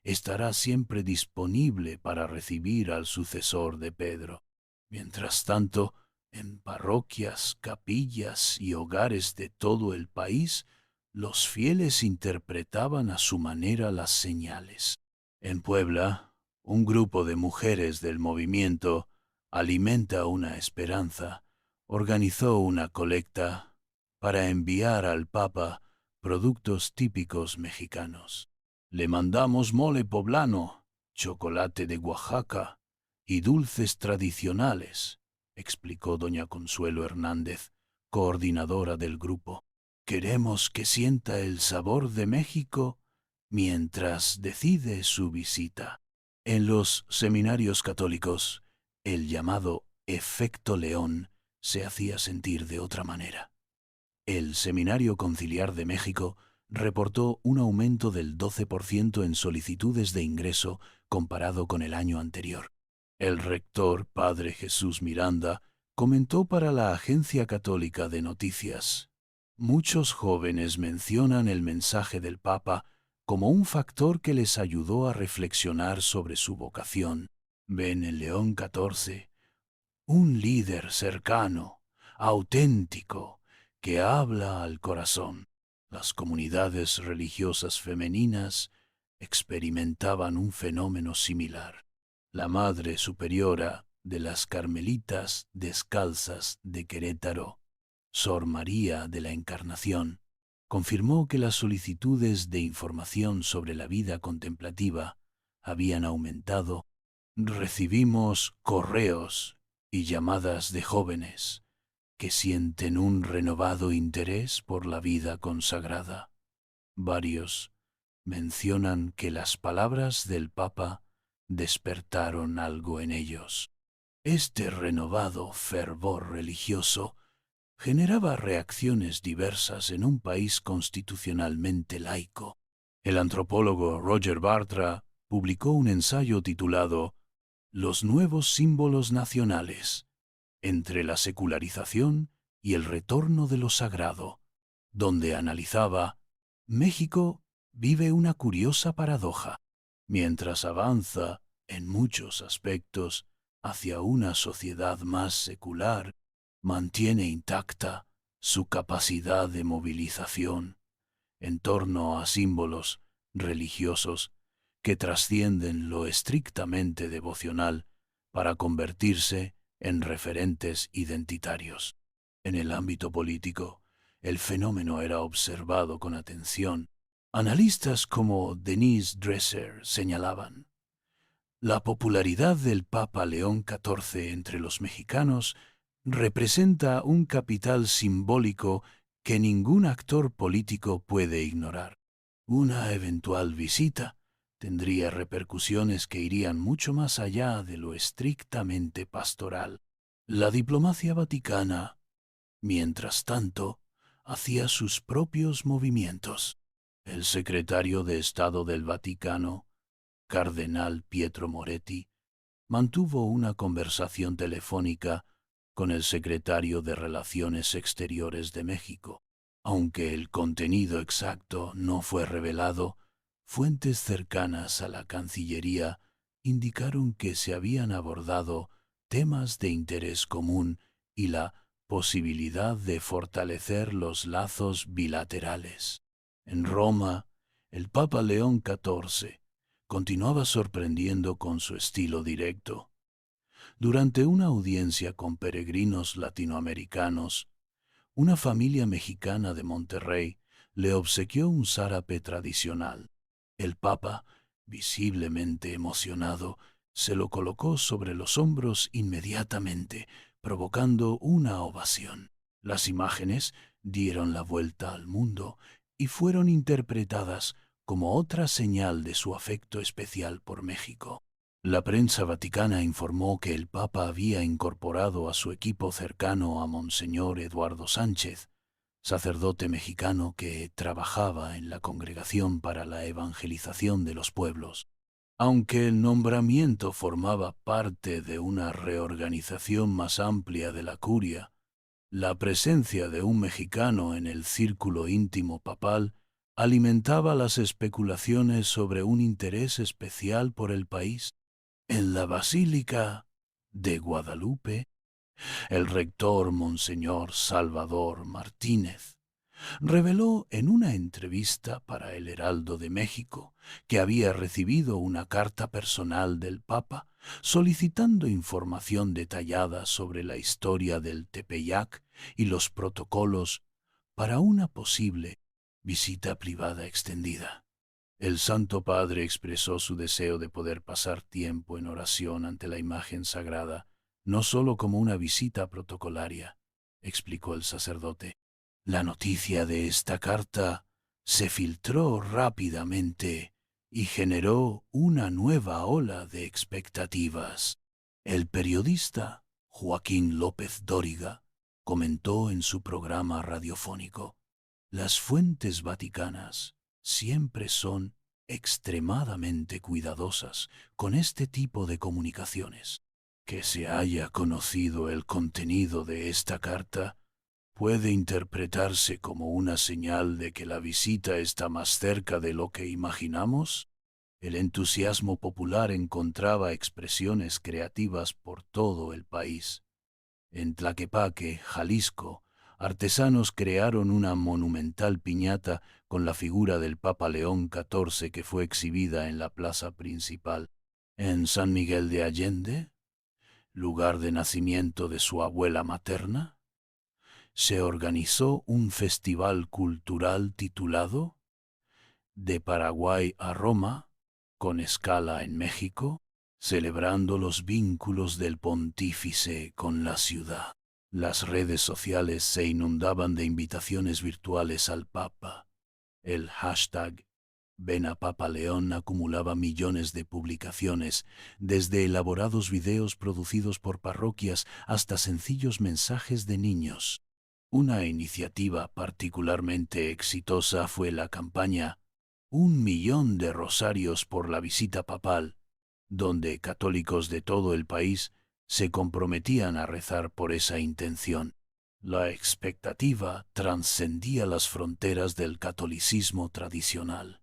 Estará siempre disponible para recibir al sucesor de Pedro. Mientras tanto, en parroquias, capillas y hogares de todo el país, los fieles interpretaban a su manera las señales. En Puebla, un grupo de mujeres del movimiento Alimenta una Esperanza organizó una colecta para enviar al Papa productos típicos mexicanos. Le mandamos mole poblano, chocolate de Oaxaca y dulces tradicionales, explicó doña Consuelo Hernández, coordinadora del grupo. Queremos que sienta el sabor de México mientras decide su visita. En los seminarios católicos, el llamado efecto León se hacía sentir de otra manera. El Seminario Conciliar de México reportó un aumento del 12% en solicitudes de ingreso comparado con el año anterior. El rector, Padre Jesús Miranda, comentó para la Agencia Católica de Noticias: muchos jóvenes mencionan el mensaje del Papa como un factor que les ayudó a reflexionar sobre su vocación. Ven en León XIV un líder cercano, auténtico, que habla al corazón. Las comunidades religiosas femeninas experimentaban un fenómeno similar. La Madre Superiora de las Carmelitas Descalzas de Querétaro, Sor María de la Encarnación, confirmó que las solicitudes de información sobre la vida contemplativa habían aumentado. Recibimos correos y llamadas de jóvenes que sienten un renovado interés por la vida consagrada. Varios mencionan que las palabras del Papa despertaron algo en ellos. Este renovado fervor religioso generaba reacciones diversas en un país constitucionalmente laico. El antropólogo Roger Bartra publicó un ensayo titulado Los nuevos símbolos nacionales, entre la secularización y el retorno de lo sagrado, donde analizaba: México vive una curiosa paradoja. Mientras avanza, en muchos aspectos, hacia una sociedad más secular, mantiene intacta su capacidad de movilización en torno a símbolos religiosos que trascienden lo estrictamente devocional para convertirse en referentes identitarios. En el ámbito político, el fenómeno era observado con atención. Analistas como Denise Dresser señalaban: la popularidad del Papa León XIV entre los mexicanos representa un capital simbólico que ningún actor político puede ignorar. Una eventual visita tendría repercusiones que irían mucho más allá de lo estrictamente pastoral. La diplomacia vaticana, mientras tanto, hacía sus propios movimientos. El secretario de Estado del Vaticano, Cardenal Pietro Moretti, mantuvo una conversación telefónica con el secretario de Relaciones Exteriores de México. Aunque el contenido exacto no fue revelado, fuentes cercanas a la Cancillería indicaron que se habían abordado temas de interés común y la posibilidad de fortalecer los lazos bilaterales. En Roma, el Papa León XIV continuaba sorprendiendo con su estilo directo. Durante una audiencia con peregrinos latinoamericanos, una familia mexicana de Monterrey le obsequió un zárape tradicional. El Papa, visiblemente emocionado, se lo colocó sobre los hombros inmediatamente, provocando una ovación. Las imágenes dieron la vuelta al mundo y fueron interpretadas como otra señal de su afecto especial por México. La prensa vaticana informó que el Papa había incorporado a su equipo cercano a Monseñor Eduardo Sánchez, sacerdote mexicano que trabajaba en la Congregación para la Evangelización de los Pueblos. Aunque el nombramiento formaba parte de una reorganización más amplia de la curia, la presencia de un mexicano en el círculo íntimo papal alimentaba las especulaciones sobre un interés especial por el país. En la Basílica de Guadalupe, el rector Monseñor Salvador Martínez reveló en una entrevista para El Heraldo de México que había recibido una carta personal del Papa solicitando información detallada sobre la historia del Tepeyac y los protocolos para una posible visita privada extendida. El Santo Padre expresó su deseo de poder pasar tiempo en oración ante la imagen sagrada, no solo como una visita protocolaria, explicó el sacerdote. La noticia de esta carta se filtró rápidamente y generó una nueva ola de expectativas. El periodista Joaquín López Dóriga comentó en su programa radiofónico: las fuentes vaticanas siempre son extremadamente cuidadosas con este tipo de comunicaciones. Que se haya conocido el contenido de esta carta puede interpretarse como una señal de que la visita está más cerca de lo que imaginamos. El entusiasmo popular encontraba expresiones creativas por todo el país. En Tlaquepaque, Jalisco, artesanos crearon una monumental piñata con la figura del Papa León XIV que fue exhibida en la plaza principal. En San Miguel de Allende, lugar de nacimiento de su abuela materna, se organizó un festival cultural titulado De Paraguay a Roma, con escala en México, celebrando los vínculos del pontífice con la ciudad. Las redes sociales se inundaban de invitaciones virtuales al Papa. El hashtag Ven a Papa León acumulaba millones de publicaciones, desde elaborados videos producidos por parroquias hasta sencillos mensajes de niños. Una iniciativa particularmente exitosa fue la campaña 1 millón de rosarios por la visita papal, donde católicos de todo el país se comprometían a rezar por esa intención. La expectativa trascendía las fronteras del catolicismo tradicional.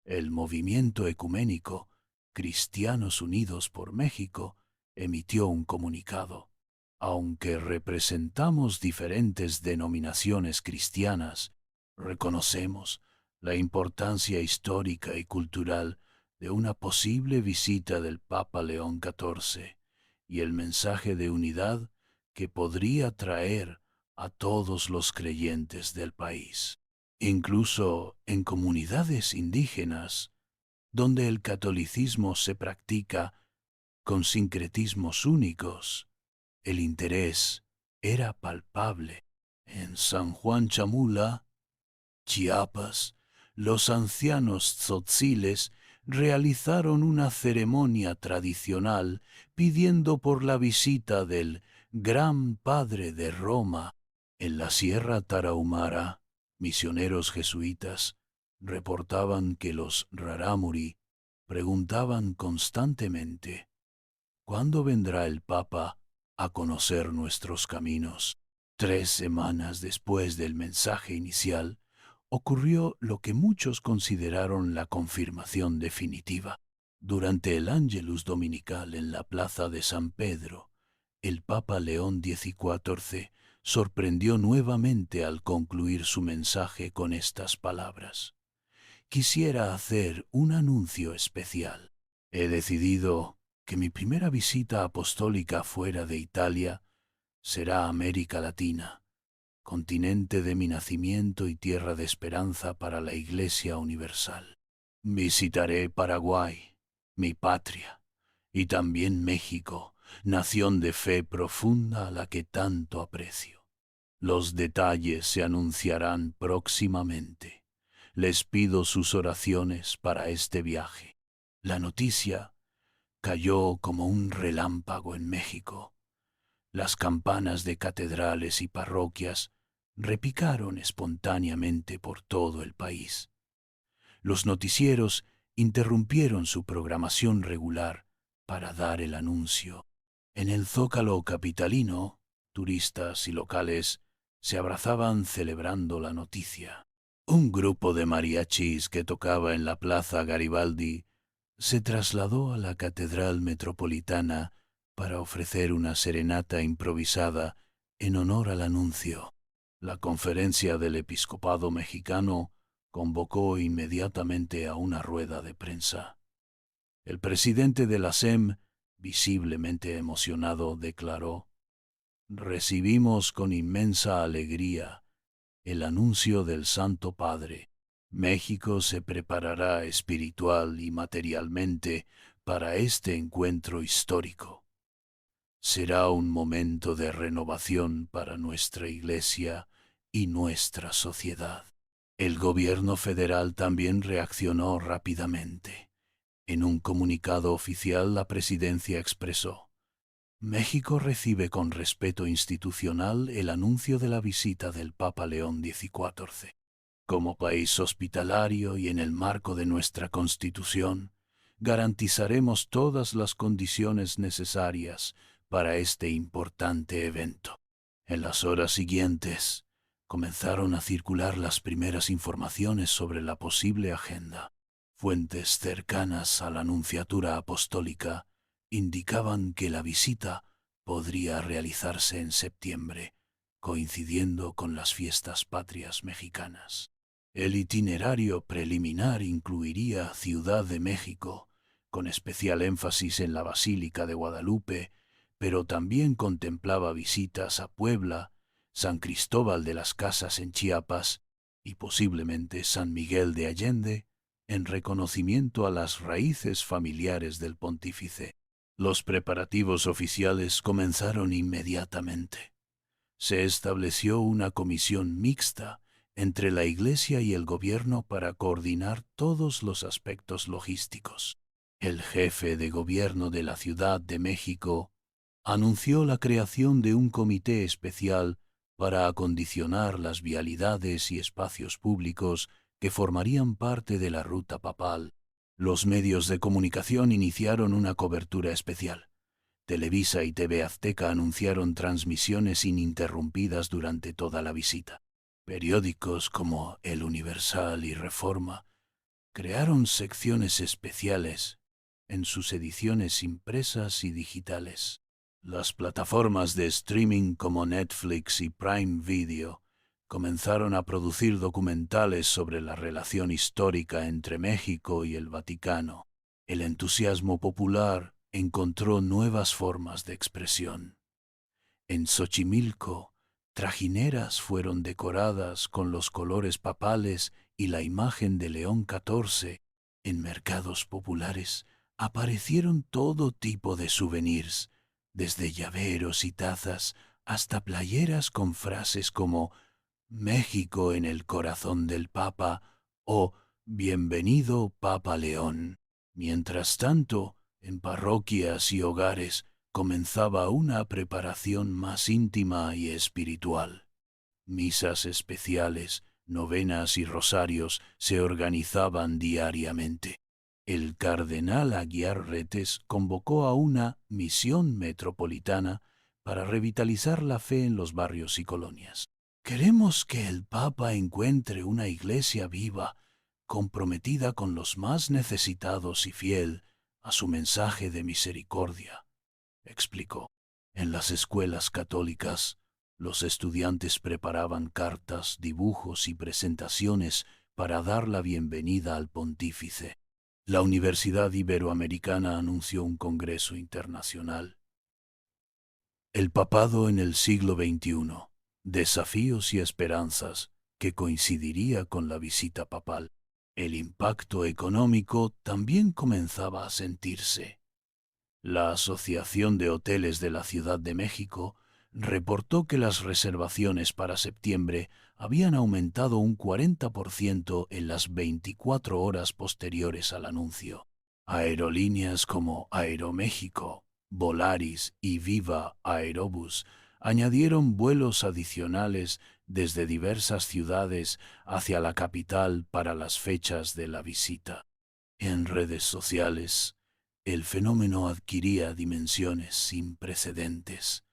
El movimiento ecuménico Cristianos Unidos por México emitió un comunicado. Aunque representamos diferentes denominaciones cristianas, reconocemos la importancia histórica y cultural de una posible visita del Papa León XIV y el mensaje de unidad que podría traer a todos los creyentes del país. Incluso en comunidades indígenas, donde el catolicismo se practica con sincretismos únicos, el interés era palpable. En San Juan Chamula, Chiapas, los ancianos tzotziles realizaron una ceremonia tradicional pidiendo por la visita del Gran Padre de Roma. En la Sierra Tarahumara, misioneros jesuitas reportaban que los rarámuri preguntaban constantemente: ¿cuándo vendrá el Papa a conocer nuestros caminos? 3 semanas después del mensaje inicial, ocurrió lo que muchos consideraron la confirmación definitiva. Durante el Ángelus dominical en la plaza de San Pedro, el Papa León XIV sorprendió nuevamente al concluir su mensaje con estas palabras: quisiera hacer un anuncio especial. He decidido que mi primera visita apostólica fuera de Italia será América Latina, continente de mi nacimiento y tierra de esperanza para la Iglesia Universal. Visitaré Paraguay, mi patria, y también México, nación de fe profunda a la que tanto aprecio. Los detalles se anunciarán próximamente. Les pido sus oraciones para este viaje. La noticia cayó como un relámpago en México. Las campanas de catedrales y parroquias repicaron espontáneamente por todo el país. Los noticieros interrumpieron su programación regular para dar el anuncio. En el Zócalo capitalino, turistas y locales se abrazaban celebrando la noticia. Un grupo de mariachis que tocaba en la Plaza Garibaldi se trasladó a la Catedral Metropolitana para ofrecer una serenata improvisada en honor al anuncio. La Conferencia del Episcopado Mexicano convocó inmediatamente a una rueda de prensa. El presidente de la SEM, visiblemente emocionado, declaró: «Recibimos con inmensa alegría el anuncio del Santo Padre. México se preparará espiritual y materialmente para este encuentro histórico. Será un momento de renovación para nuestra Iglesia y nuestra sociedad». El gobierno federal también reaccionó rápidamente. En un comunicado oficial, la presidencia expresó: «México recibe con respeto institucional el anuncio de la visita del Papa León XIV. Como país hospitalario y en el marco de nuestra Constitución, garantizaremos todas las condiciones necesarias para este importante evento». En las horas siguientes, comenzaron a circular las primeras informaciones sobre la posible agenda. Fuentes cercanas a la Nunciatura Apostólica indicaban que la visita podría realizarse en septiembre, coincidiendo con las fiestas patrias mexicanas. El itinerario preliminar incluiría Ciudad de México, con especial énfasis en la Basílica de Guadalupe, pero también contemplaba visitas a Puebla, San Cristóbal de las Casas en Chiapas y posiblemente San Miguel de Allende, en reconocimiento a las raíces familiares del pontífice. Los preparativos oficiales comenzaron inmediatamente. Se estableció una comisión mixta entre la Iglesia y el gobierno para coordinar todos los aspectos logísticos. El jefe de gobierno de la Ciudad de México anunció la creación de un comité especial para acondicionar las vialidades y espacios públicos que formarían parte de la ruta papal. Los medios de comunicación iniciaron una cobertura especial. Televisa y TV Azteca anunciaron transmisiones ininterrumpidas durante toda la visita. Periódicos como El Universal y Reforma crearon secciones especiales en sus ediciones impresas y digitales. Las plataformas de streaming como Netflix y Prime Video comenzaron a producir documentales sobre la relación histórica entre México y el Vaticano. El entusiasmo popular encontró nuevas formas de expresión. En Xochimilco, trajineras fueron decoradas con los colores papales y la imagen de León XIV. En mercados populares aparecieron todo tipo de souvenirs, desde llaveros y tazas hasta playeras con frases como «México en el corazón del Papa» o «Bienvenido Papa León». Mientras tanto, en parroquias y hogares comenzaba una preparación más íntima y espiritual. Misas especiales, novenas y rosarios se organizaban diariamente. El cardenal Aguiar Retes convocó a una misión metropolitana para revitalizar la fe en los barrios y colonias. «Queremos que el Papa encuentre una iglesia viva, comprometida con los más necesitados y fiel a su mensaje de misericordia», explicó. En las escuelas católicas, los estudiantes preparaban cartas, dibujos y presentaciones para dar la bienvenida al pontífice. La Universidad Iberoamericana anunció un congreso internacional. El papado en el siglo XXI, desafíos y esperanzas, que coincidiría con la visita papal. El impacto económico también comenzaba a sentirse. La Asociación de Hoteles de la Ciudad de México reportó que las reservaciones para septiembre habían aumentado un 40% en las 24 horas posteriores al anuncio. Aerolíneas como Aeroméxico, Volaris y Viva Aerobus añadieron vuelos adicionales desde diversas ciudades hacia la capital para las fechas de la visita. En redes sociales, el fenómeno adquiría dimensiones sin precedentes.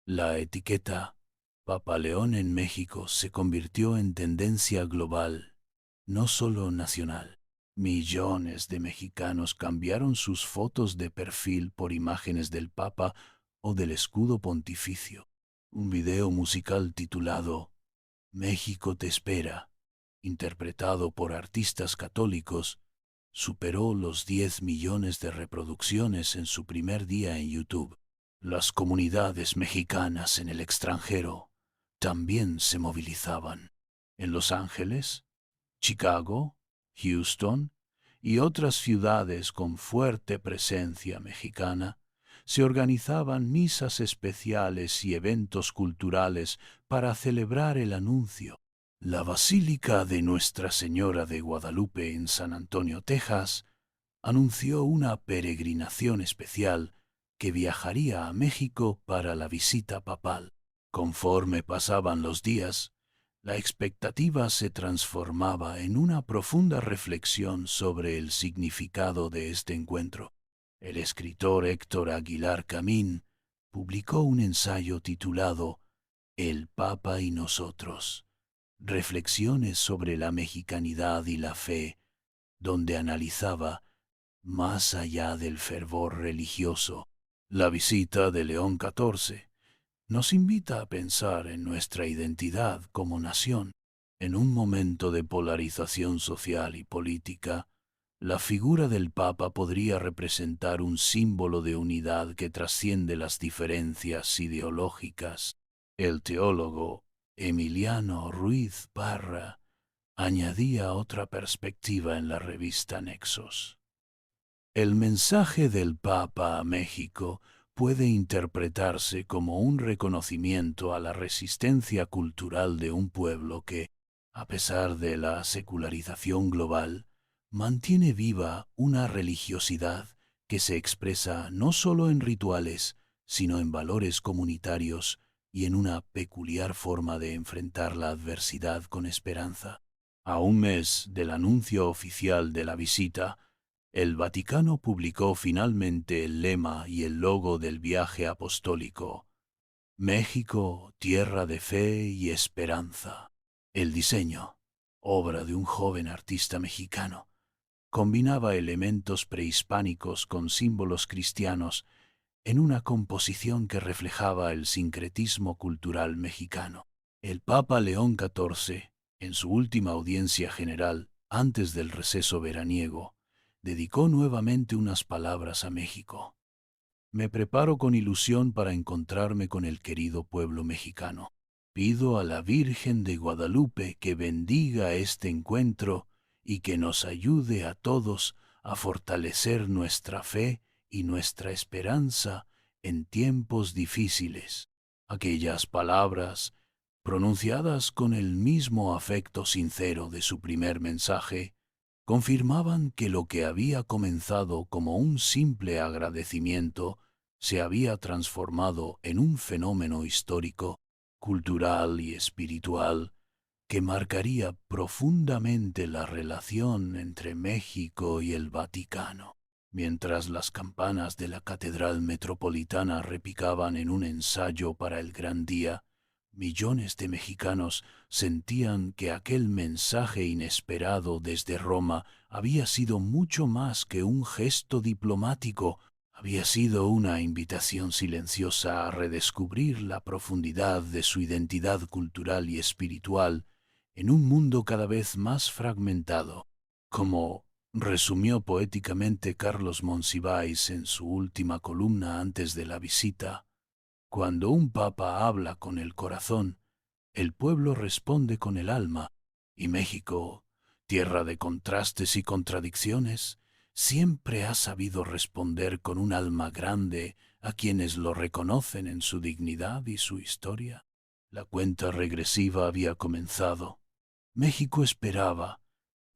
La etiqueta Papa León en México se convirtió en tendencia global, no solo nacional. Millones de mexicanos cambiaron sus fotos de perfil por imágenes del Papa o del escudo pontificio. Un video musical titulado México te espera, interpretado por artistas católicos, superó los 10 millones de reproducciones en su primer día en YouTube. Las comunidades mexicanas en el extranjero también se movilizaban. En Los Ángeles, Chicago, Houston y otras ciudades con fuerte presencia mexicana, se organizaban misas especiales y eventos culturales para celebrar el anuncio. La Basílica de Nuestra Señora de Guadalupe en San Antonio, Texas, anunció una peregrinación especial que viajaría a México para la visita papal. Conforme pasaban los días, la expectativa se transformaba en una profunda reflexión sobre el significado de este encuentro. El escritor Héctor Aguilar Camín publicó un ensayo titulado El Papa y nosotros, reflexiones sobre la mexicanidad y la fe, donde analizaba, más allá del fervor religioso, la visita de León XIV nos invita a pensar en nuestra identidad como nación. En un momento de polarización social y política, la figura del Papa podría representar un símbolo de unidad que trasciende las diferencias ideológicas. El teólogo Emiliano Ruiz Parra añadía otra perspectiva en la revista Nexos. El mensaje del Papa a México puede interpretarse como un reconocimiento a la resistencia cultural de un pueblo que, a pesar de la secularización global, mantiene viva una religiosidad que se expresa no solo en rituales, sino en valores comunitarios y en una peculiar forma de enfrentar la adversidad con esperanza. A un mes del anuncio oficial de la visita, el Vaticano publicó finalmente el lema y el logo del viaje apostólico: México, tierra de fe y esperanza. El diseño, obra de un joven artista mexicano, combinaba elementos prehispánicos con símbolos cristianos en una composición que reflejaba el sincretismo cultural mexicano. El Papa León XIV, en su última audiencia general antes del receso veraniego, dedicó nuevamente unas palabras a México. Me preparo con ilusión para encontrarme con el querido pueblo mexicano. Pido a la Virgen de Guadalupe que bendiga este encuentro y que nos ayude a todos a fortalecer nuestra fe y nuestra esperanza en tiempos difíciles. Aquellas palabras, pronunciadas con el mismo afecto sincero de su primer mensaje, confirmaban que lo que había comenzado como un simple agradecimiento se había transformado en un fenómeno histórico, cultural y espiritual que marcaría profundamente la relación entre México y el Vaticano. Mientras las campanas de la Catedral Metropolitana repicaban en un ensayo para el gran día, millones de mexicanos sentían que aquel mensaje inesperado desde Roma había sido mucho más que un gesto diplomático, había sido una invitación silenciosa a redescubrir la profundidad de su identidad cultural y espiritual en un mundo cada vez más fragmentado. Como resumió poéticamente Carlos Monsiváis en su última columna antes de la visita, cuando un papa habla con el corazón, el pueblo responde con el alma, y México, tierra de contrastes y contradicciones, siempre ha sabido responder con un alma grande a quienes lo reconocen en su dignidad y su historia. La cuenta regresiva había comenzado. México esperaba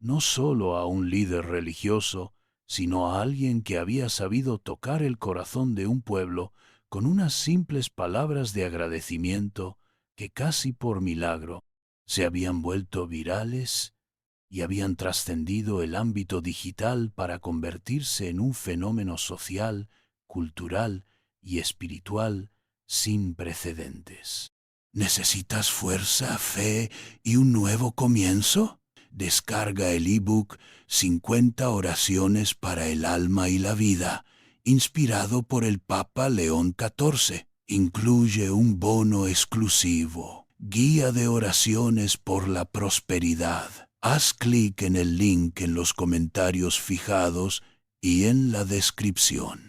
no solo a un líder religioso, sino a alguien que había sabido tocar el corazón de un pueblo con unas simples palabras de agradecimiento que casi por milagro se habían vuelto virales y habían trascendido el ámbito digital para convertirse en un fenómeno social, cultural y espiritual sin precedentes. ¿Necesitas fuerza, fe y un nuevo comienzo? Descarga el ebook 50 oraciones para el alma y la vida, inspirado por el Papa León XIV. Incluye un bono exclusivo, Guía de oraciones por la prosperidad. Haz clic en el link en los comentarios fijados y en la descripción.